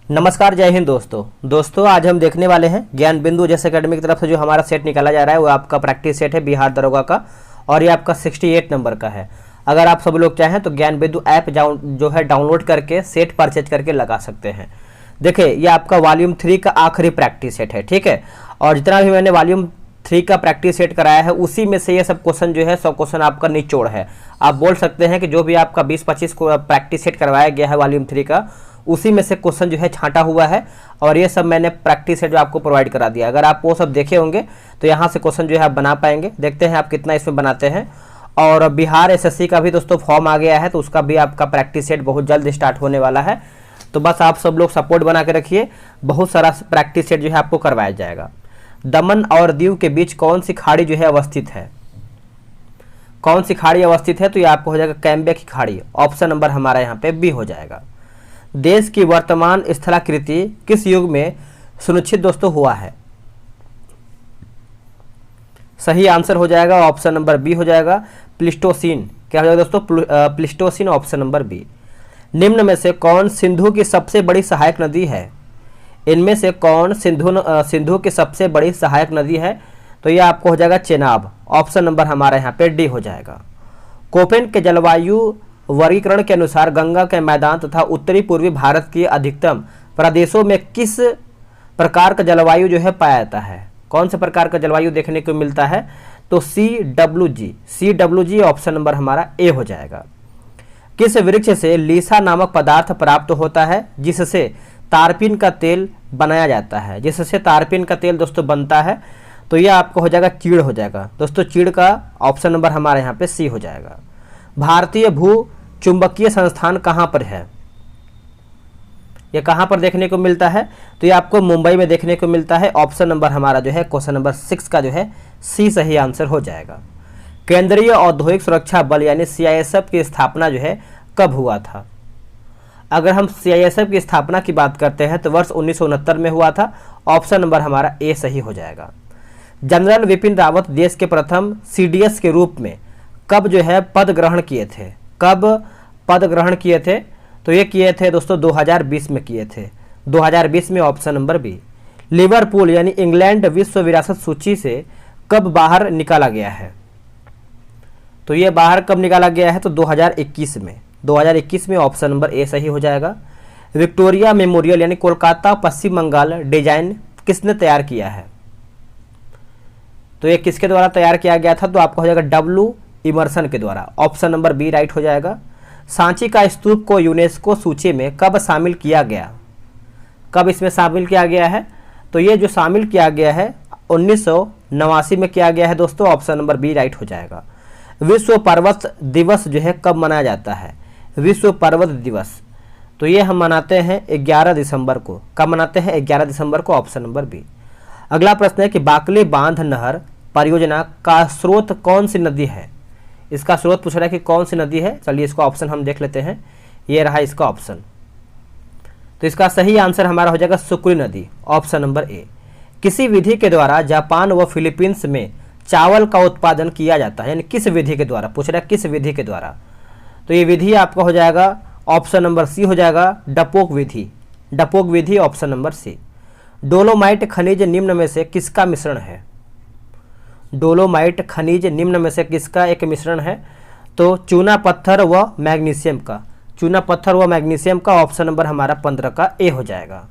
नमस्कार, जय हिंद दोस्तों आज हम देखने वाले हैं ज्ञान बिंदु जैसे एकेडमी की तरफ से जो हमारा सेट निकाला जा रहा है वो आपका प्रैक्टिस सेट है बिहार दरोगा का और ये आपका 68 नंबर का है। अगर आप सब लोग चाहें तो ज्ञान बिंदु ऐप जो है डाउनलोड करके सेट परचेज करके लगा सकते हैं। देखिए ये आपका वॉल्यूम 3 का आखिरी प्रैक्टिस सेट है, ठीक है। और जितना भी मैंने वॉल्यूम 3 का प्रैक्टिस सेट कराया है उसी में से ये सब क्वेश्चन जो है 100 क्वेश्चन आपका निचोड़ है। आप बोल सकते हैं कि जो भी आपका 20-25 को प्रैक्टिस सेट करवाया गया है वॉल्यूम 3 का उसी में से क्वेश्चन जो है छांटा हुआ है और ये सब मैंने प्रैक्टिस सेट जो आपको प्रोवाइड करा दिया। अगर आप वो सब देखे होंगे तो यहाँ से क्वेश्चन जो है आप बना पाएंगे। देखते हैं आप कितना इसमें बनाते हैं। और बिहार एसएससी का भी दोस्तों फॉर्म आ गया है तो उसका भी आपका प्रैक्टिस सेट बहुत जल्द स्टार्ट होने वाला है। तो बस आप सब लोग सपोर्ट बना के रखिए, बहुत सारा प्रैक्टिस सेट जो है आपको करवाया जाएगा। दमन और दीव के बीच कौन सी खाड़ी जो है अवस्थित है? कौन सी खाड़ी अवस्थित है? तो ये आपको हो जाएगा कैम्बे की खाड़ी। ऑप्शन नंबर हमारा यहाँ पे बी हो जाएगा। देश की वर्तमान स्थलाकृति किस युग में सुनिश्चित दोस्तों हुआ है? सही आंसर हो जाएगा ऑप्शन नंबर बी हो जाएगा, प्लिस्टोसीन। क्या हो जाएगा दोस्तों? Pleistocene, option number B. निम्न में से कौन सिंधु की सबसे बड़ी सहायक नदी है? इनमें से कौन सिंधु की सबसे बड़ी सहायक नदी है? तो ये आपको हो जाएगा चेनाब। ऑप्शन नंबर हमारा यहाँ पे डी हो जाएगा। कोपेन के जलवायु वर्गीकरण के अनुसार गंगा के मैदान तथा उत्तरी पूर्वी भारत के अधिकतम प्रदेशों में किस प्रकार का जलवायु जो है पाया जाता है? कौन से प्रकार का जलवायु देखने को मिलता है? तो CWG, ऑप्शन नंबर हमारा ए हो जाएगा। किस वृक्ष से लीसा नामक पदार्थ प्राप्त होता है जिससे तारपीन का तेल बनाया जाता है? जिससे तारपीन का तेल दोस्तों बनता है तो यह आपको हो जाएगा चीड़ हो जाएगा दोस्तों। चीड़ का ऑप्शन नंबर हमारे यहाँ पे सी हो जाएगा। भारतीय भू चुंबकीय संस्थान कहाँ पर है? ये कहाँ पर देखने को मिलता है? तो ये आपको मुंबई में देखने को मिलता है। ऑप्शन नंबर हमारा जो है क्वेश्चन नंबर 6 का जो है सी सही आंसर हो जाएगा। केंद्रीय औद्योगिक सुरक्षा बल यानी CISF की स्थापना जो है कब हुआ था? अगर हम CISF की स्थापना की बात करते हैं तो वर्ष 1969 में हुआ था। ऑप्शन नंबर हमारा ए सही हो जाएगा। जनरल विपिन रावत देश के प्रथम CDS के रूप में कब जो है पद ग्रहण किए थे? कब पद ग्रहण किए थे? तो ये किए थे दोस्तों 2020 में किए थे। 2020 में, ऑप्शन नंबर बी। लिवरपूल यानी इंग्लैंड विश्व विरासत सूची से कब बाहर निकाला गया है? तो ये बाहर कब निकाला गया है? तो 2021 में। 2021 में, ऑप्शन नंबर ए सही हो जाएगा। विक्टोरिया मेमोरियल यानी कोलकाता पश्चिम बंगाल डिजाइन किसने तैयार किया है? तो ये किसके द्वारा तैयार किया गया था? तो आपको हो जाएगा W इमर्सन के द्वारा। ऑप्शन नंबर बी राइट हो जाएगा। सांची का स्तूप को यूनेस्को सूची में कब शामिल किया गया? कब इसमें शामिल किया गया है? तो ये जो शामिल किया गया है 1989 में किया गया है दोस्तों। ऑप्शन नंबर बी राइट हो जाएगा। विश्व पर्वत दिवस जो है कब मनाया जाता है? विश्व पर्वत दिवस तो ये हम मनाते हैं 11 दिसंबर को। कब मनाते हैं? 11 दिसंबर को। Option number B. अगला प्रश्न है कि बाकले बांध नहर परियोजना का स्रोत कौन सी नदी है? इसका स्रोत पूछ रहा है कि कौन सी नदी है। चलिए इसका ऑप्शन हम देख लेते हैं। ये रहा इसका ऑप्शन। तो इसका सही आंसर हमारा हो जाएगा सुक्री नदी। ऑप्शन नंबर ए। किसी विधि के द्वारा जापान व फिलीपींस में चावल का उत्पादन किया जाता है, यानी किस विधि के द्वारा पूछ रहा है, किस विधि के द्वारा? तो ये विधि आपका हो जाएगा ऑप्शन नंबर सी हो जाएगा, डपोक विधि। डपोक विधि, ऑप्शन नंबर सी। डोलोमाइट खनिज निम्न में से किसका मिश्रण है? डोलोमाइट खनिज निम्न में से किसका एक मिश्रण है? तो चूना पत्थर व मैग्नीशियम का। चूना पत्थर व मैग्नीशियम का। ऑप्शन नंबर हमारा 15 का ए हो जाएगा।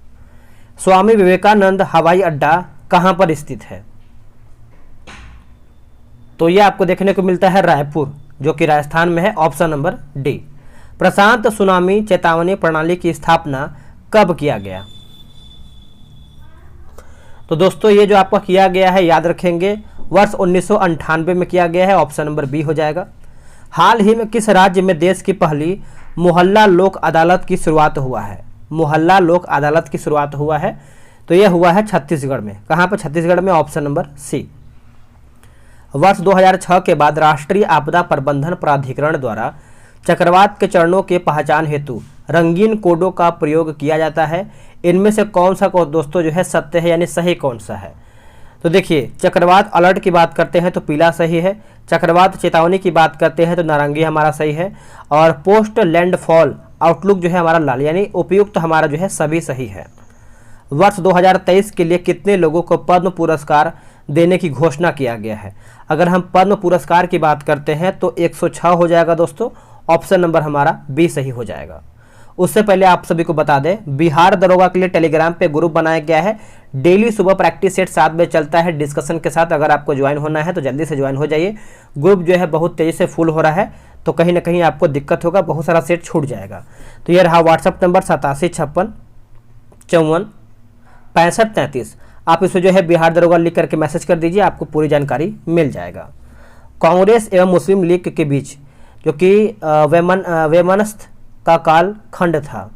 स्वामी विवेकानंद हवाई अड्डा कहाँ पर स्थित है? तो यह आपको देखने को मिलता है रायपुर, जो कि राजस्थान में है। Option number D. प्रशांत सुनामी चेतावनी प्रणाली की स्थापना कब किया गया? तो दोस्तों ये जो आपका किया गया है याद रखेंगे वर्ष 1998 में किया गया है। ऑप्शन नंबर बी हो जाएगा। हाल ही में किस राज्य में देश की पहली मोहल्ला लोक अदालत की शुरुआत हुआ है? मोहल्ला लोक अदालत की शुरुआत हुआ है तो यह हुआ है छत्तीसगढ़ में। कहाँ पर? छत्तीसगढ़ में। Option number C. वर्ष 2006 के बाद राष्ट्रीय आपदा प्रबंधन प्राधिकरण द्वारा चक्रवात के चरणों के पहचान हेतु रंगीन कोडों का प्रयोग किया जाता है। इनमें से कौन सा दोस्तों जो है सत्य है, यानी सही कौन सा है? तो देखिए चक्रवात अलर्ट की बात करते हैं तो पीला सही है। चक्रवात चेतावनी की बात करते हैं तो नारंगी हमारा सही है। और पोस्ट लैंडफॉल आउटलुक जो है हमारा लाल, यानी उपयुक्त हमारा जो है सभी सही है। वर्ष 2023 के लिए कितने लोगों को पद्म पुरस्कार देने की घोषणा किया गया है? अगर हम पद्म पुरस्कार की बात करते हैं तो 106 हो जाएगा दोस्तों, ऑप्शन नंबर हमारा बी सही हो जाएगा। उससे पहले आप सभी को बता दें, बिहार दरोगा के लिए टेलीग्राम पे ग्रुप बनाया गया है। डेली सुबह प्रैक्टिस सेट 7 बजे चलता है डिस्कशन के साथ। अगर आपको ज्वाइन होना है तो जल्दी से ज्वाइन हो जाइए। ग्रुप जो है बहुत तेज़ी से फुल हो रहा है, तो कहीं ना कहीं आपको दिक्कत होगा, बहुत सारा सेट छूट जाएगा। तो ये रहा व्हाट्सअप नंबर 8756546533। आप इसमें जो है बिहार दरोगा लिख करके मैसेज कर दीजिए, आपको पूरी जानकारी मिल जाएगा। कांग्रेस एवं मुस्लिम लीग के बीच जो कि वैमनस्थ का काल खंड था,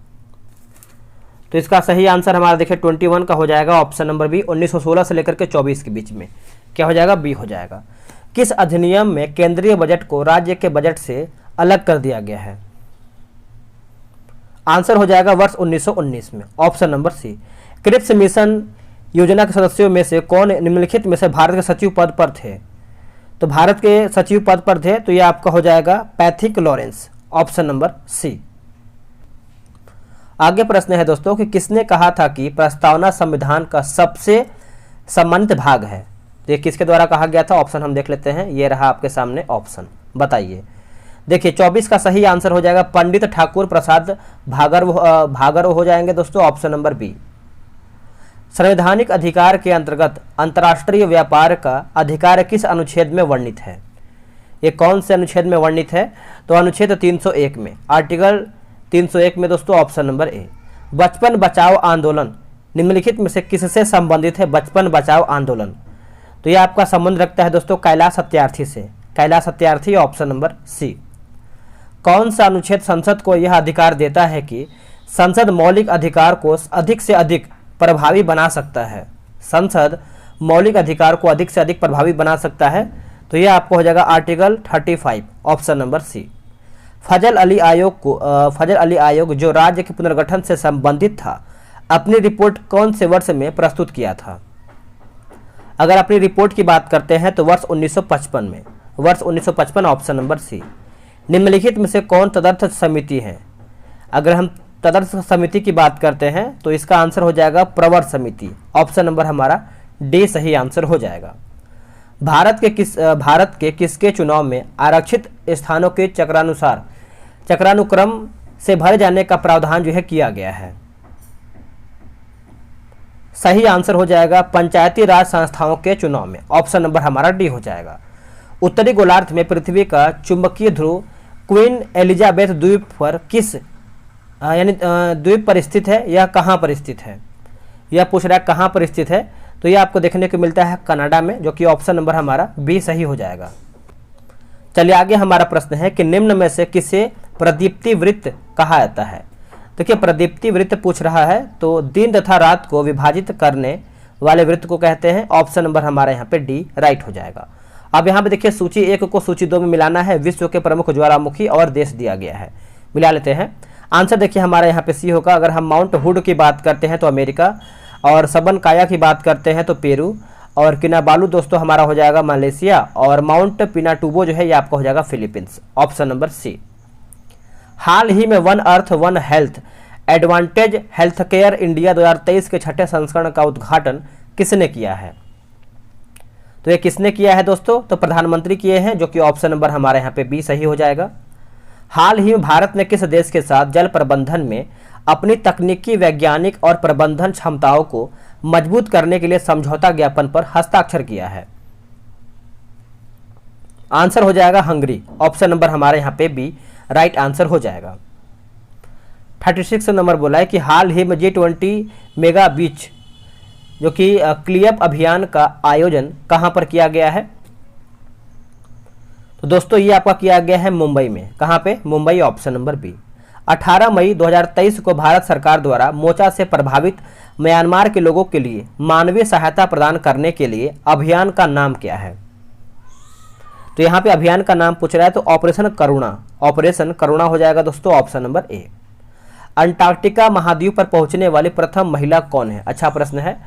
तो इसका सही आंसर हमारा देखिए 21 का हो जाएगा, ऑप्शन नंबर बी। 1916 से लेकर के 24 के बीच में क्या हो जाएगा? बी हो जाएगा। किस अधिनियम में केंद्रीय बजट को राज्य के बजट से अलग कर दिया गया है? आंसर हो जाएगा वर्ष 1919 में, option number C. Cripps mission योजना के सदस्यों में से कौन निम्नलिखित में से भारत के सचिव पद पर थे? तो भारत के सचिव पद पर थे तो यह आपका हो जाएगा Pethick Lawrence, option number C. आगे प्रश्न है दोस्तों कि किसने कहा था कि प्रस्तावना संविधान का सबसे सम्मानित भाग है? तो ये किसके द्वारा कहा गया था? ऑप्शन हम देख लेते हैं, ये रहा आपके सामने ऑप्शन, बताइए। देखिए 24 का सही आंसर हो जाएगा पंडित ठाकुर प्रसाद भागरव हो जाएंगे दोस्तों, ऑप्शन नंबर बी। संवैधानिक अधिकार के अंतर्गत अंतर्राष्ट्रीय व्यापार का अधिकार किस अनुच्छेद में वर्णित है? ये कौन से अनुच्छेद में वर्णित है? तो अनुच्छेद 301 में, आर्टिकल 301 में दोस्तों, ऑप्शन नंबर ए। बचपन बचाओ आंदोलन निम्नलिखित में से किससे संबंधित है? बचपन बचाओ आंदोलन, तो ये आपका संबंध रखता है दोस्तों कैलाश सत्यार्थी से, Kailash Satyarthi, option number C. कौन सा अनुच्छेद संसद को यह अधिकार देता है कि संसद मौलिक अधिकार को अधिक से अधिक प्रभावी बना सकता है? संसद मौलिक अधिकार को अधिक से अधिक प्रभावी बना सकता है, तो यह आपको हो जाएगा आर्टिकल 35, ऑप्शन नंबर सी। फजल अली आयोग जो राज्य के पुनर्गठन से संबंधित था, अपनी रिपोर्ट कौन से वर्ष में प्रस्तुत किया था? अगर अपनी रिपोर्ट की बात करते हैं तो वर्ष 1955 में, वर्ष 1955, ऑप्शन नंबर सी। निम्नलिखित में से कौन तदर्थ समिति है? अगर हम तदर्थ समिति की बात करते हैं तो इसका आंसर हो जाएगा प्रवर समिति, ऑप्शन नंबर हमारा डी सही आंसर हो जाएगा। भारत के किसके चुनाव में आरक्षित स्थानों के चक्रानुक्रम से भरे जाने का प्रावधान जो है किया गया है? सही आंसर हो जाएगा पंचायती राज संस्थाओं के चुनाव में, ऑप्शन नंबर हमारा डी हो जाएगा। उत्तरी गोलार्ध में पृथ्वी का चुंबकीय ध्रुव क्वीन एलिजाबेथ द्वीप पर किस यानी द्वीप पर स्थित है? यह कहाँ पर स्थित है? यह पूछ रहा है कहाँ पर स्थित है, तो यह आपको देखने को मिलता है कनाडा में, जो कि ऑप्शन नंबर हमारा बी सही हो जाएगा। चलिए आगे हमारा प्रश्न है कि निम्न में से किसे प्रदीप्ति वृत्त कहा जाता है? देखिए प्रदीप्ति वृत्त पूछ रहा है, तो दिन तथा रात को विभाजित करने वाले वृत्त को कहते हैं, ऑप्शन नंबर हमारा यहाँ पे डी राइट हो जाएगा। अब यहाँ पे देखिए सूची 1 को सूची 2 में मिलाना है, विश्व के प्रमुख ज्वालामुखी और देश दिया गया है, मिला लेते हैं। आंसर देखिए हमारा यहाँ पे सी होगा। अगर हम माउंट हुड की बात करते हैं तो अमेरिका, और सबन काया की बात करते हैं तो पेरू, और किनाबालू दोस्तों हमारा हो जाएगा मलेशिया, और माउंट पिनाटुबो जो है ये आपका हो जाएगा फिलीपींस, ऑप्शन नंबर सी। हाल ही में one earth one health advantage health care India 2023 के 6ठे संस्करण का उद्घाटन किसने किया है? तो ये किसने किया है दोस्तों? तो प्रधानमंत्री किए हैं, जो कि ऑप्शन नंबर हमारे यहाँ पे बी सही हो जाएगा। हाल ही में भारत ने किस देश के साथ जल प्रबंधन में अपनी तकनीकी, वैज्ञानिक और प्रबंधन क्षमताओं को मजबूत करने के लिए समझौता ज्ञापन पर हस्ताक्षर किया है? आंसर हो जाएगा हंगरी, ऑप्शन नंबर हमारे यहाँ पे बी राइट आंसर हो जाएगा। 36 नंबर बोला है कि हाल ही में G20 मेगा बीच जो कि क्लियअप अभियान का आयोजन कहां पर किया गया है? तो दोस्तों ये आपका किया गया है मुंबई में। कहां पे? Mumbai, option number B. 18 मई 2023 को भारत सरकार द्वारा मोर्चा से प्रभावित म्यांमार के लोगों के लिए मानवीय सहायता प्रदान करने के लिए अभियान का नाम क्या है? तो यहाँ पे अभियान का नाम पूछ रहा है, तो ऑपरेशन करुणा, ऑपरेशन करुणा हो जाएगा दोस्तों, ऑप्शन नंबर ए। अंटार्कटिका महाद्वीप पर पहुंचने वाली प्रथम महिला कौन है? अच्छा प्रश्न है,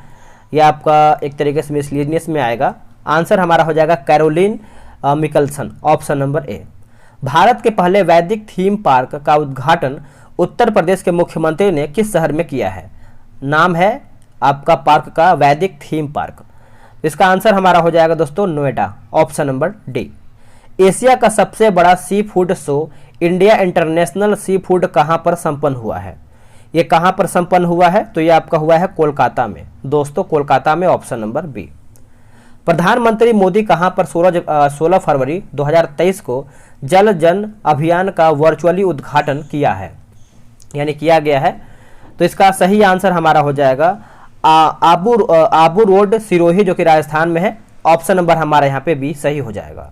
यह आपका एक तरीके से मिसलीनियस में आएगा। आंसर हमारा हो जाएगा Caroline Mickelson, option number A. Bharat के पहले वैदिक थीम पार्क का उद्घाटन उत्तर प्रदेश के मुख्यमंत्री ने किस शहर में किया है? नाम है आपका पार्क का वैदिक थीम पार्क। इसका आंसर हमारा हो जाएगा दोस्तों Noida, option number D. Asia का सबसे बड़ा sea food show India international sea food कहाँ पर संपन्न हुआ है? ये कहाँ पर संपन्न हुआ है? तो ये आपका हुआ है कोलकाता में दोस्तों, कोलकाता में, ऑप्शन नंबर बी। प्रधानमंत्री मोदी कहाँ पर 16 फरवरी 2023 को जल जन अभियान का वर्चुअली उद्घाटन किया है, यानी किया गया है? तो इसका सही आंसर हमारा हो जाएगा आबू रोड सिरोही, जो कि राजस्थान में है, ऑप्शन नंबर हमारा यहाँ पे बी सही हो जाएगा।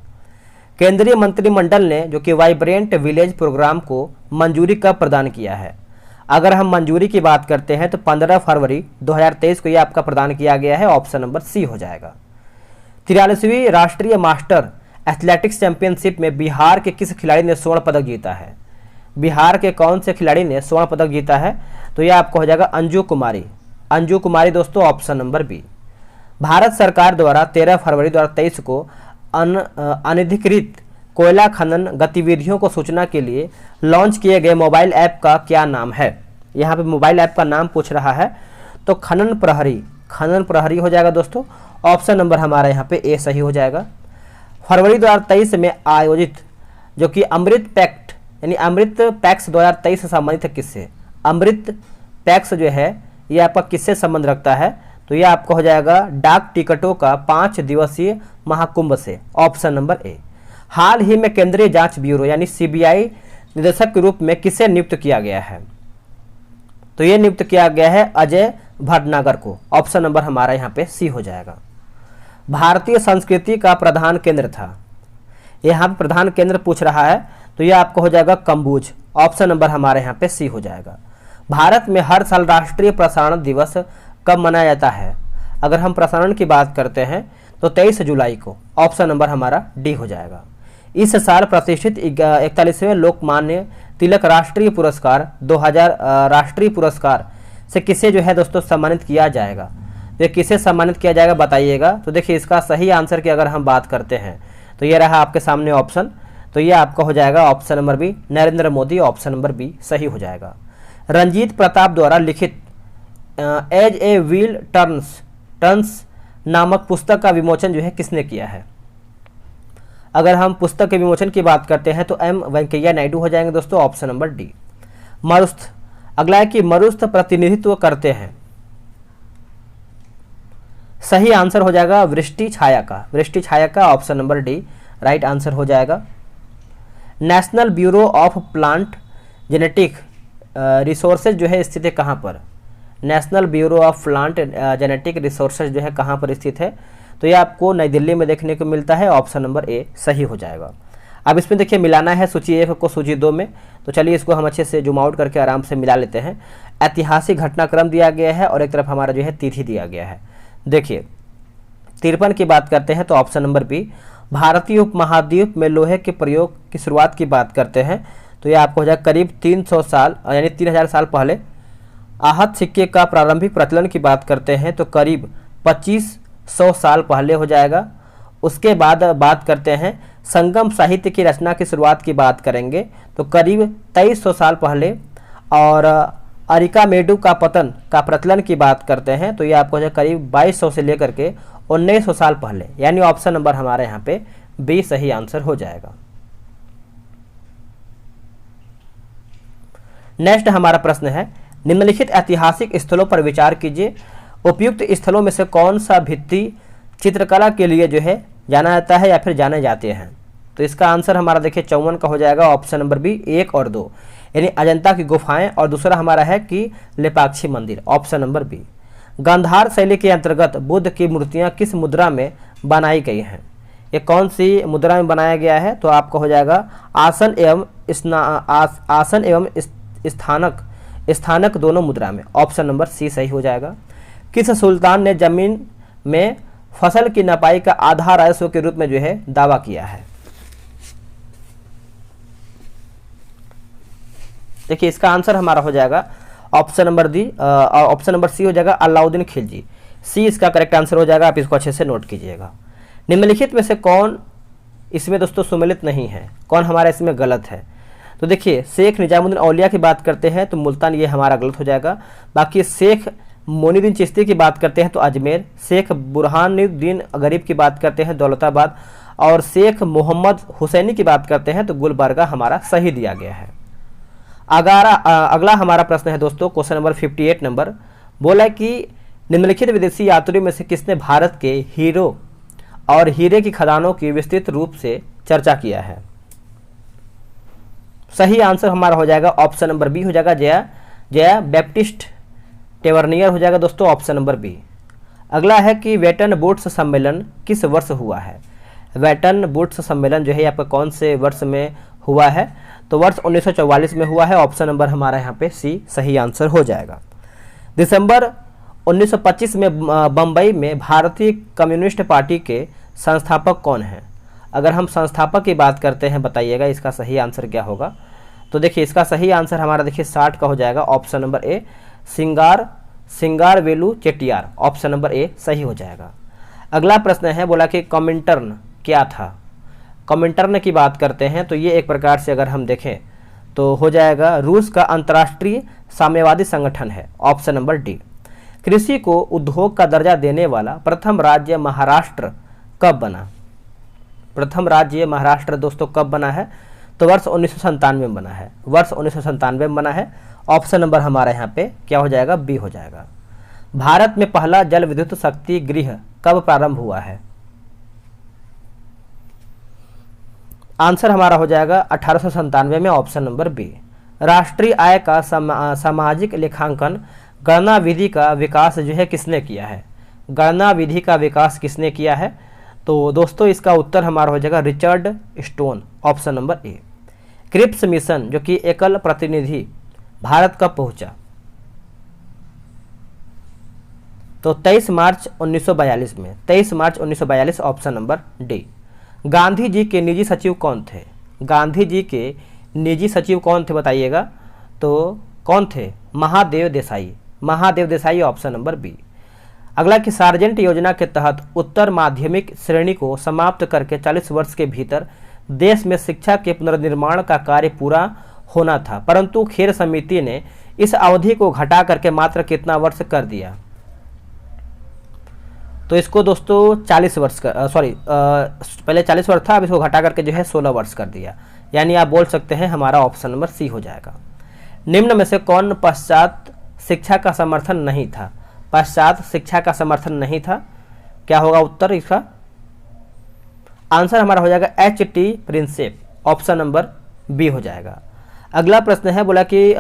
केंद्रीय मंत्रिमंडल ने जो कि वाइब्रेंट विलेज प्रोग्राम को मंजूरी कब प्रदान किया है? अगर हम मंजूरी की बात करते हैं तो 15 फरवरी 2023 को यह आपका प्रदान किया गया है, ऑप्शन नंबर सी हो जाएगा। 43वीं राष्ट्रीय मास्टर एथलेटिक्स चैंपियनशिप में बिहार के किस खिलाड़ी ने स्वर्ण पदक जीता है? बिहार के कौन से खिलाड़ी ने स्वर्ण पदक जीता है? तो यह आपको हो जाएगा अंजू कुमारी, अंजू कुमारी दोस्तों, ऑप्शन नंबर बी। भारत सरकार द्वारा 13 फरवरी 2023 को अनधिकृत कोयला खनन गतिविधियों को सूचना के लिए लॉन्च किए गए मोबाइल ऐप का क्या नाम है? यहाँ पे मोबाइल ऐप का नाम पूछ रहा है, तो खनन प्रहरी हो जाएगा दोस्तों, ऑप्शन नंबर हमारा यहाँ पे ए सही हो जाएगा। फरवरी 2023 में आयोजित जो कि अमृत पैक्ट यानी अमृत पैक्स 2023 से संबंधित है किससे? अमृत पैक्स जो है ये आपका किससे संबंध रखता है? तो ये आपको हो जाएगा डाक टिकटों का 5 दिवसीय महाकुंभ से, ऑप्शन नंबर ए। हाल ही में केंद्रीय जांच ब्यूरो यानी सीबीआई निदेशक के रूप में किसे नियुक्त किया गया है? तो ये नियुक्त किया गया है अजय भटनागर को, ऑप्शन नंबर हमारा यहाँ पे सी हो जाएगा। भारतीय संस्कृति का प्रधान केंद्र था, यहाँ पे प्रधान केंद्र पूछ रहा है, तो ये आपको हो जाएगा कम्बोज, ऑप्शन नंबर हमारे यहाँ पे सी हो जाएगा। भारत में हर साल राष्ट्रीय प्रसारण दिवस कब मनाया जाता है? अगर हम प्रसारण की बात करते हैं तो 23 जुलाई को, ऑप्शन नंबर हमारा डी हो जाएगा। इस साल प्रतिष्ठित 41वें लोकमान्य तिलक राष्ट्रीय पुरस्कार 2000 राष्ट्रीय पुरस्कार से किसे जो है दोस्तों सम्मानित किया जाएगा? ये किसे सम्मानित किया जाएगा बताइएगा। तो देखिए इसका सही आंसर की अगर हम बात करते हैं तो ये रहा आपके सामने ऑप्शन, तो ये आपका हो जाएगा option number B Narendra Modi, option number B सही हो जाएगा। रंजीत प्रताप द्वारा लिखित एज ए व्हील टर्न्स नामक पुस्तक का विमोचन जो है किसने किया है? अगर हम पुस्तक के विमोचन की बात करते हैं तो एम वेंकैया नायडू हो जाएंगे दोस्तों, ऑप्शन नंबर डी। मरुस्थ, अगला है कि मरुस्थ प्रतिनिधित्व करते हैं, सही आंसर हो जाएगा वृष्टि छाया का, option number D right answer हो जाएगा। National bureau of plant genetic resources जो है स्थित है कहाँ पर? National bureau of plant genetic resources जो है कहाँ पर स्थित है? तो ये आपको नई दिल्ली में देखने को मिलता है, ऑप्शन नंबर ए सही हो जाएगा। अब इसमें देखिए मिलाना है सूची 1 को सूची 2 में, तो चलिए इसको हम अच्छे से जूम आउट करके आराम से मिला लेते हैं। ऐतिहासिक घटनाक्रम दिया गया है और एक तरफ हमारा जो है तिथि दिया गया है। देखिए 53 की बात करते हैं तो ऑप्शन नंबर बी। भारतीय उपमहाद्वीप में लोहे के प्रयोग की शुरुआत की बात करते हैं तो ये आपको हो जाए करीब 300 साल यानी 3000 साल पहले। आहत सिक्के का प्रारंभिक प्रचलन की बात करते हैं तो करीब 2500 साल पहले हो जाएगा। उसके बाद बात करते हैं संगम साहित्य की रचना की शुरुआत की बात करेंगे तो करीब 2300 साल पहले। और अरिकामेडु का पतन का प्रचलन की बात करते हैं तो ये आपको हो जाए करीब 2200 से लेकर के 1900 साल पहले, यानी ऑप्शन नंबर हमारे यहाँ पे बी सही आंसर हो जाएगा। नेक्स्ट हमारा प्रश्न है, निम्नलिखित ऐतिहासिक स्थलों पर विचार कीजिए। उपयुक्त स्थलों में से कौन सा भित्ति चित्रकला के लिए जो है जाना जाता है या फिर जाने जाते हैं? तो इसका आंसर हमारा देखिए 54 का हो जाएगा, ऑप्शन नंबर बी 1 और 2, यानी अजंता की गुफाएं, और दूसरा हमारा है कि लेपाक्षी मंदिर, ऑप्शन नंबर बी। गांधार शैली के अंतर्गत बुद्ध की मूर्तियां किस मुद्रा में बनाई गई हैं? ये कौन सी मुद्रा में बनाया गया है? तो आपका हो जाएगा आसन एवं स्थानक दोनों मुद्रा में, ऑप्शन नंबर सी सही हो जाएगा। किस सुल्तान ने जमीन में फसल की नपाई का आधा राजस्व के रूप में जो है दावा किया है? देखिए इसका आंसर हमारा हो जाएगा ऑप्शन नंबर सी हो जाएगा अलाउद्दीन खिलजी, सी इसका करेक्ट आंसर हो जाएगा। आप इसको अच्छे से नोट कीजिएगा। निम्नलिखित में से कौन इसमें दोस्तों सुमेलित नहीं है, कौन हमारा इसमें गलत है? तो देखिए शेख निजामुद्दीन औलिया की बात करते हैं तो मुल्तान, ये हमारा गलत हो जाएगा। बाकी शेख मोइनुद्दीन चिश्ती की बात करते हैं तो अजमेर, शेख बुरहानुद्दीन गरीब की बात करते हैं दौलताबाद, और शेख मोहम्मद हुसैनी की बात करते हैं तो गुलबर्गा हमारा सही दिया गया है। अगला हमारा प्रश्न है दोस्तों, क्वेश्चन नंबर 58 नंबर, बोला कि निम्नलिखित विदेशी यात्रियों में से किसने भारत के हीरो और हीरे की खदानों की विस्तृत रूप से चर्चा किया है। सही आंसर हमारा हो जाएगा ऑप्शन नंबर बी हो जाएगा, जया बैप्टिस्ट टेवर्नियर हो जाएगा दोस्तों, ऑप्शन नंबर बी। अगला है कि वेटन वुड्स सम्मेलन किस वर्ष हुआ है। वेटन वुड्स सम्मेलन जो है आपका कौन से वर्ष में हुआ है, तो वर्ष 1944 में हुआ है, ऑप्शन नंबर हमारा यहाँ पे सी सही आंसर हो जाएगा। दिसंबर 1925 में बम्बई में भारतीय कम्युनिस्ट पार्टी के संस्थापक कौन हैं। अगर हम संस्थापक की बात करते हैं बताइएगा इसका सही आंसर क्या होगा। तो देखिए इसका सही आंसर हमारा देखिए 60 का हो जाएगा, ऑप्शन नंबर ए सिंगारवेलु चेट्टियार, ऑप्शन नंबर ए सही हो जाएगा। अगला प्रश्न है, बोला कि कॉमिंटर्न क्या था। कॉमिंटर्न की बात करते हैं तो ये एक प्रकार से अगर हम देखें तो हो जाएगा रूस का अंतर्राष्ट्रीय साम्यवादी संगठन है, ऑप्शन नंबर डी। कृषि को उद्योग का दर्जा देने वाला प्रथम राज्य महाराष्ट्र कब बना। प्रथम राज्य महाराष्ट्र दोस्तों कब बना है, तो वर्ष 1997 में बना है, वर्ष 1997 में बना है, ऑप्शन नंबर हमारा यहाँ पे क्या हो जाएगा, बी हो जाएगा। भारत में पहला जल विद्युत शक्ति गृह कब प्रारंभ हुआ है। आंसर हमारा हो जाएगा 1897 में, ऑप्शन नंबर बी। राष्ट्रीय आय का सामाजिक लेखांकन गणना विधि का विकास जो है किसने किया है। गणना विधि का विकास किसने किया है, तो दोस्तों इसका उत्तर हमारा हो जाएगा Richard Stone, option number A. Cripps mission जो कि एकल प्रतिनिधि भारत कब पहुंचा, तो 23 मार्च 1942 में, 23 मार्च 1942, option number D. Gandhi ji के निजी सचिव कौन थे। गांधी जी के निजी सचिव कौन थे बताइएगा, तो कौन थे, Mahadev Desai, Mahadev Desai, option number B. अगला कि सार्जेंट योजना के तहत उत्तर माध्यमिक श्रेणी को समाप्त करके 40 वर्ष के भीतर देश में शिक्षा के पुनर्निर्माण का कार्य पूरा होना था, परंतु खेर समिति ने इस अवधि को घटा करके मात्र कितना वर्ष कर दिया। तो इसको दोस्तों 40 वर्ष का पहले 40 वर्ष था, अब इसको घटा करके जो है 16 वर्ष कर दिया, यानी आप बोल सकते हैं हमारा ऑप्शन नंबर सी हो जाएगा। निम्न में से कौन पश्चात शिक्षा का समर्थन नहीं था। पश्चात शिक्षा का समर्थन नहीं था, क्या होगा उत्तर इसका। आंसर हमारा हो जाएगा एच.टी. प्रिंसेप, ऑप्शन नंबर बी हो जाएगा। अगला प्रश्न है, बोला कि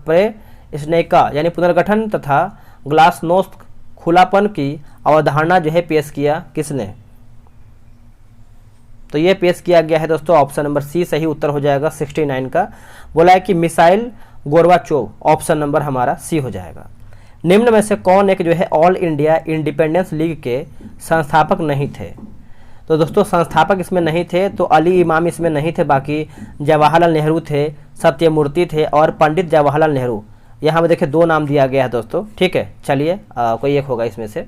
प्रेस्नेका यानी पुनर्गठन तथा ग्लासनोस्ट खुलापन की अवधारणा जो है पेश किया किसने। तो ये पेश किया गया है दोस्तों, ऑप्शन नंबर सी सही उत्तर हो जाएगा 69 का। बोला है कि मिसाइल गोरबाचोव, ऑप्शन नंबर हमारा सी हो जाएगा। निम्न में से कौन एक जो है ऑल इंडिया इंडिपेंडेंस लीग के संस्थापक नहीं थे। तो दोस्तों संस्थापक इसमें नहीं थे, तो अली इमाम इसमें नहीं थे, बाकी जवाहरलाल नेहरू थे, सत्यमूर्ति थे और पंडित जवाहरलाल नेहरू। यहाँ पे देखिए 2 नाम दिया गया है दोस्तों, ठीक है, चलिए कोई एक होगा इसमें से।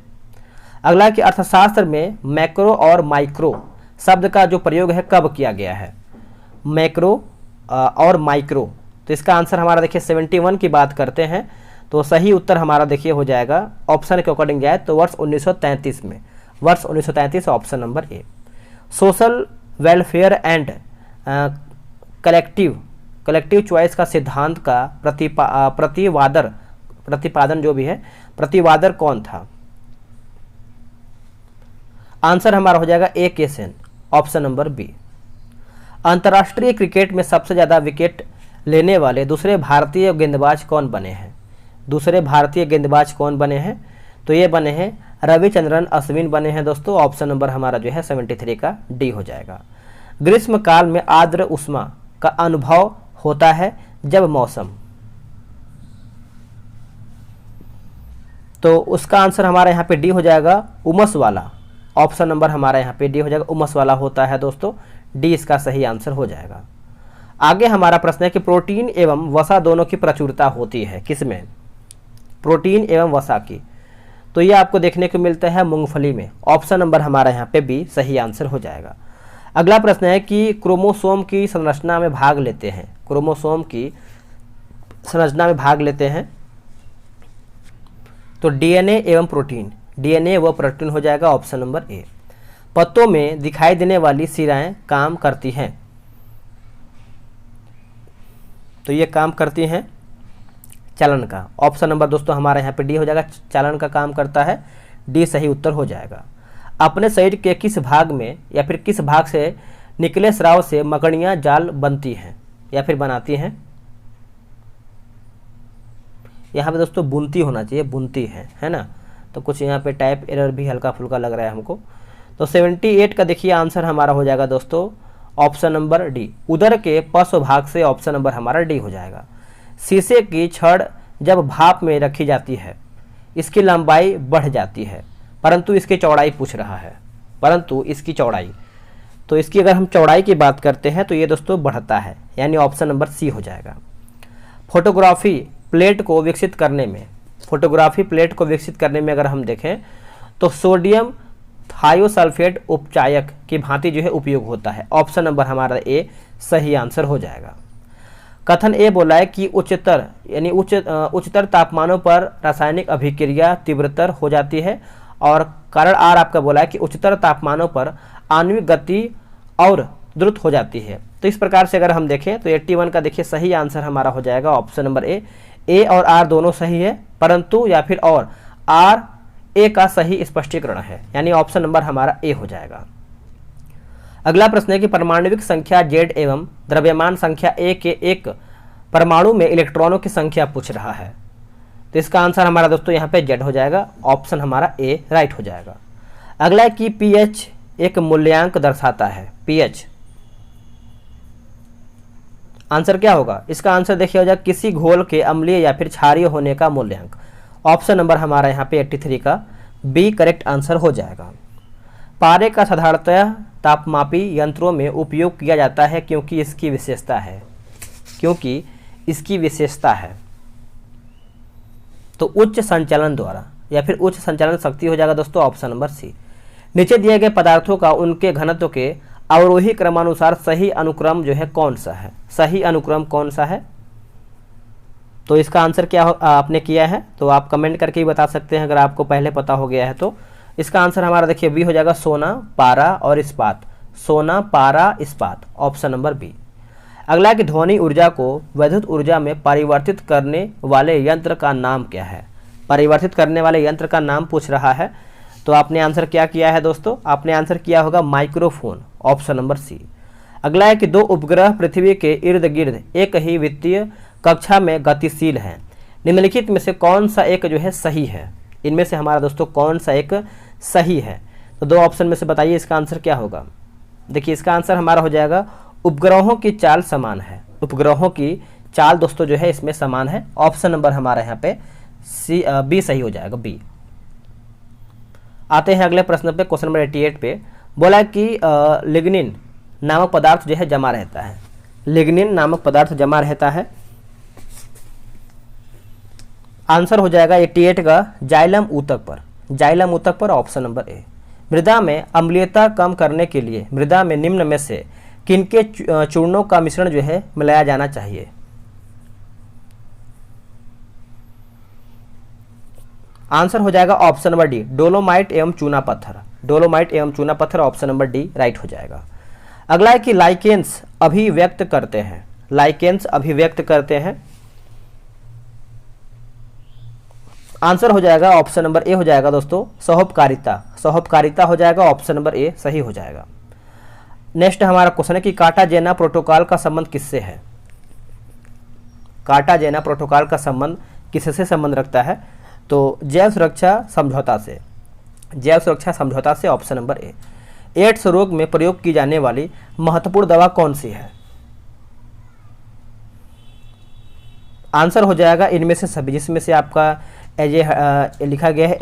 अगला कि अर्थशास्त्र में मैक्रो और माइक्रो शब्द का जो प्रयोग है कब किया गया है। मैक्रो और माइक्रो, तो इसका आंसर हमारा देखिए 71 की बात करते हैं, तो सही उत्तर हमारा देखिए हो जाएगा ऑप्शन के अकॉर्डिंग जाए तो वर्ष 1933 में, वर्ष 1933, option number A. Social welfare and collective choice का सिद्धांत का प्रतिपादन जो भी है प्रतिवादर कौन था। आंसर हमारा हो जाएगा ए के सेन, ऑप्शन नंबर बी। अंतर्राष्ट्रीय क्रिकेट में सबसे ज्यादा विकेट लेने वाले दूसरे भारतीय गेंदबाज कौन बने हैं। दूसरे भारतीय गेंदबाज कौन बने हैं, तो ये बने हैं रविचंद्रन अश्विन बने हैं दोस्तों, ऑप्शन नंबर हमारा जो है 73 का डी हो जाएगा। ग्रीष्म काल में आर्द्र उष्मा का अनुभव होता है जब मौसम, तो उसका आंसर हमारा यहाँ पे डी हो जाएगा उमस वाला, ऑप्शन नंबर हमारा यहाँ पे डी हो जाएगा, उमस वाला होता है दोस्तों, डी इसका सही आंसर हो जाएगा। आगे हमारा प्रश्न है कि प्रोटीन एवं वसा दोनों की प्रचुरता होती है किसमें। प्रोटीन एवं वसा की, तो ये आपको देखने को मिलता है मूंगफली में, ऑप्शन नंबर हमारा यहाँ पे बी सही आंसर हो जाएगा। अगला प्रश्न है कि क्रोमोसोम की संरचना में भाग लेते हैं, क्रोमोसोम की संरचना में भाग लेते हैं तो डीएनए एवं प्रोटीन, डीएनए व प्रोटीन हो जाएगा ऑप्शन नंबर ए। पत्तों में दिखाई देने वाली शिराएं काम करती हैं, तो ये काम करती हैं चालन का, ऑप्शन नंबर दोस्तों हमारा यहाँ पे डी हो जाएगा, चालन का काम करता है, डी सही उत्तर हो जाएगा। अपने शरीर के किस भाग में या फिर किस भाग से निकले स्राव से मकड़ियाँ जाल बनती हैं या फिर बनाती हैं? यहाँ पे दोस्तों बुनती होना चाहिए, बुनती है ना, तो कुछ यहाँ पे टाइप एरर भी हल्का फुल्का लग रहा है हमको। तो 78 का देखिए आंसर हमारा हो जाएगा दोस्तों ऑप्शन नंबर डी, उदर के पश्व भाग से, ऑप्शन नंबर हमारा डी हो जाएगा। शीशे की छड़ जब भाप में रखी जाती है इसकी लंबाई बढ़ जाती है परंतु इसकी चौड़ाई पूछ रहा है, परंतु इसकी चौड़ाई, तो इसकी अगर हम चौड़ाई की बात करते हैं तो ये दोस्तों बढ़ता है, यानी ऑप्शन नंबर सी हो जाएगा। फोटोग्राफी प्लेट को विकसित करने में, फोटोग्राफी प्लेट को विकसित करने में अगर हम देखें तो सोडियम थायोसल्फेट उपचायक की भांति जो है उपयोग होता है, ऑप्शन नंबर हमारा ए सही आंसर हो जाएगा। कथन ए बोला है कि उच्चतर यानी उच्चतर तापमानों पर रासायनिक अभिक्रिया तीव्रतर हो जाती है, और कारण आर आपका बोला है कि उच्चतर तापमानों पर आणविक गति और द्रुत हो जाती है। तो इस प्रकार से अगर हम देखें तो 81 का देखिए सही आंसर हमारा हो जाएगा ऑप्शन नंबर ए और आर दोनों सही है, परंतु या फिर और आर ए का सही स्पष्टीकरण है, यानी ऑप्शन नंबर हमारा ए हो जाएगा। अगला प्रश्न है कि परमाणुविक संख्या Z एवं द्रव्यमान संख्या A के एक परमाणु में इलेक्ट्रॉनों की संख्या पूछ रहा है, तो इसका आंसर हमारा दोस्तों यहाँ पे Z हो जाएगा, ऑप्शन हमारा ए राइट हो जाएगा। अगला है कि pH एक मूल्यांक दर्शाता है, pH आंसर क्या होगा? इसका आंसर देखिए हो जाएगा किसी घोल के अम्लीय या फिर क्षारीय होने का मूल्यांक, ऑप्शन नंबर हमारा यहाँ पे 83 का बी करेक्ट आंसर हो जाएगा। पारे का साधारणतः तापमापी यंत्रों में उपयोग किया जाता है क्योंकि इसकी विशेषता है, क्योंकि इसकी विशेषता है, तो उच्च संचालन द्वारा या फिर उच्च संचालन शक्ति हो जाएगा दोस्तों ऑप्शन नंबर सी। नीचे दिए गए पदार्थों का उनके घनत्व के अवरोही क्रमानुसार सही अनुक्रम जो है कौन सा है, सही अनुक्रम कौन सा है? तो इसका आंसर क्या आपने किया है तो आप कमेंट करके ही बता सकते हैं अगर आपको पहले पता हो गया है तो। इसका आंसर हमारा देखिए बी हो जाएगा, सोना, पारा और इस्पात, सोना, पारा, इस्पात, ऑप्शन नंबर बी। अगला कि ध्वनि ऊर्जा को वैद्युत ऊर्जा में परिवर्तित करने वाले यंत्र का नाम क्या है? परिवर्तित करने वाले यंत्र का नाम पूछ रहा है, तो आपने आंसर क्या किया है दोस्तों? आपने आंसर किया होगा माइक्रोफोन, ऑप्शन नंबर सी। अगला है कि दो उपग्रह पृथ्वी के इर्द गिर्द एक ही वित्तीय कक्षा में गतिशील हैं, निम्नलिखित में से कौन सा एक जो है सही है? इनमें से हमारा दोस्तों कौन सा एक सही है? तो दो ऑप्शन में से बताइए इसका आंसर क्या होगा। देखिए इसका आंसर हमारा हो जाएगा उपग्रहों की चाल समान है, उपग्रहों की चाल दोस्तों जो है इसमें समान है, ऑप्शन नंबर हमारा यहाँ पे बी सही हो जाएगा, बी। आते हैं अगले प्रश्न पे, क्वेश्चन नंबर 88 पे। बोला कि लिग्निन नामक पदार्थ जो है जमा रहता है, लिग्निन नामक पदार्थ जमा रहता है, आंसर हो जाएगा 88 का जाइलम ऊतक पर, जाइलम ऊतक पर, ऑप्शन नंबर ए। मृदा में अम्लीयता कम करने के लिए मृदा में निम्न में से किनके चूर्णों का मिश्रण जो है मिलाया जाना चाहिए? आंसर हो जाएगा ऑप्शन नंबर डी, डोलोमाइट एवं चूना पत्थर, डोलोमाइट एवं चूना पत्थर, ऑप्शन नंबर डी राइट हो जाएगा। अगला है कि लाइकेंस अभिव्यक्त करते हैं, लाइकेंस अभिव्यक्त करते हैं, आंसर हो जाएगा ऑप्शन नंबर ए हो जाएगा दोस्तों सहोपकारिता, सहोपकारिता हो जाएगा, ऑप्शन नंबर ए सही हो जाएगा। नेक्स्ट हमारा क्वेश्चन है कि कार्टाजेना प्रोटोकॉल का संबंध किससे है? कार्टाजेना प्रोटोकॉल का संबंध किससे संबंध रखता है? तो जैव सुरक्षा समझौता से, जैव सुरक्षा समझौता से, ऑप्शन नंबर ए। एड्स रोग में प्रयोग की जाने वाली महत्वपूर्ण दवा कौन सी है? आंसर हो जाएगा इनमें से सभी, जिसमें से आपका लिखा गया है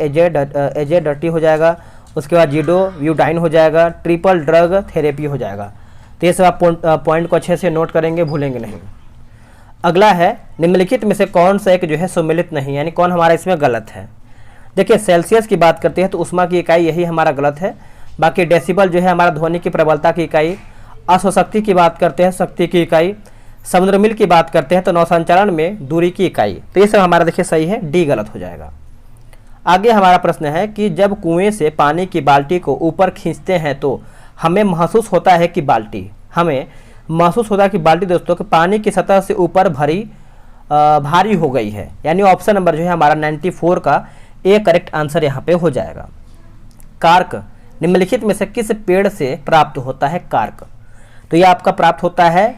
एजेडर्टी हो जाएगा, उसके बाद जिडोव्यूडाइन हो जाएगा, ट्रिपल ड्रग थेरेपी हो जाएगा। तो ये सब आप पॉइंट को अच्छे से नोट करेंगे, भूलेंगे नहीं। अगला है निम्नलिखित में से कौन सा एक जो है सुमेलित नहीं, यानी कौन हमारा इसमें गलत है? देखिए सेल्सियस की बात करते हैं तो उष्मा की इकाई यही हमारा गलत है, बाकी डेसिबल जो है हमारा ध्वनि की प्रबलता की इकाई, अश्वशक्ति की बात करते हैं शक्ति की इकाई, समुद्र मील की बात करते हैं तो नौसंचालन में दूरी की इकाई। तो ये सब हमारा देखिए सही है, डी गलत हो जाएगा। आगे हमारा प्रश्न है कि जब कुएं से पानी की बाल्टी को ऊपर खींचते हैं तो हमें महसूस होता है कि बाल्टी दोस्तों कि पानी की सतह से ऊपर भारी हो गई है। यानी ऑप्शन नंबर जो है हमारा 94 का ए करेक्ट आंसर यहाँ पे हो जाएगा। कार्क निम्नलिखित में से किस पेड़ से प्राप्त होता है? कार्क तो ये आपका प्राप्त होता है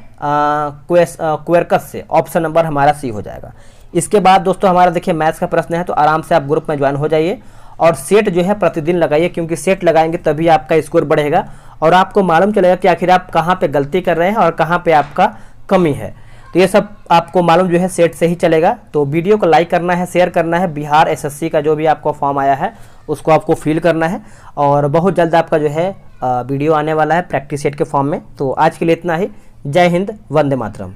क्वेरकस से। ऑप्शन नंबर हमारा सी हो जाएगा। इसके बाद दोस्तों हमारा देखिए मैथ्स का प्रश्न है, तो आराम से आप ग्रुप में ज्वाइन हो जाइए और सेट जो है प्रतिदिन लगाइए, क्योंकि सेट लगाएंगे तभी आपका स्कोर बढ़ेगा और आपको मालूम चलेगा कि आखिर आप कहाँ पे गलती कर रहे हैं और कहाँ पे आपका कमी है। तो ये सब आपको मालूम जो है सेट से ही चलेगा। तो वीडियो को लाइक करना है, शेयर करना है, बिहार एसएससी का जो भी आपको फॉर्म आया है उसको आपको फिल करना है और बहुत जल्द आपका जो है वीडियो आने वाला है प्रैक्टिस सेट के फॉर्म में। तो आज के लिए इतना ही। जय हिंद, वंदे मातरम।